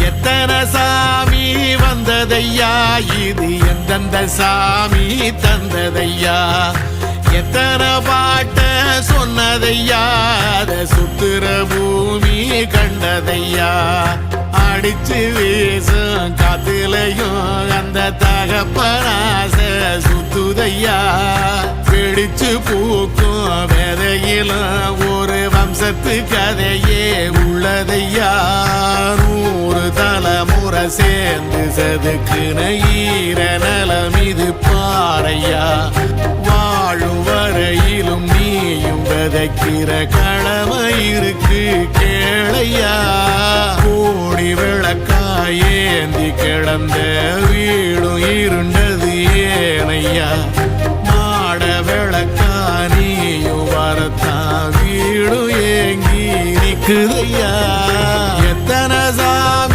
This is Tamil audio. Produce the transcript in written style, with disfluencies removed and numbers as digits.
எத்தனை சாமி வந்ததையா, இது எந்தெந்த சாமி தந்ததையா, எத்தனை பாட்ட சொன்னதையா, அத சுத்துற பூமி கண்டதையா, அடிச்சு வீசும் காத்துலையும் அந்த தகப்பனாச சுத்துதையா, பிடிச்சு பூக்கும் விதையிலும் ஒரு வம்சத்து கதையே உள்ளதையா, 100 தலைமுறை சேர்ந்து செதுக்குன ஈர நலம் இது பாறையா, வாழும் வரையிலும் நீயும் விதைக்கிற கடமை இருக்கு கேளையா, கோடி விளக்காயேந்தி கிடந்த வீடும் இருண்டது ஏனையா, மாட விளக்கா நீயும் வரத்தான் வீடும் ஏங்கி நிக்குதையா, எத்தனை சாமி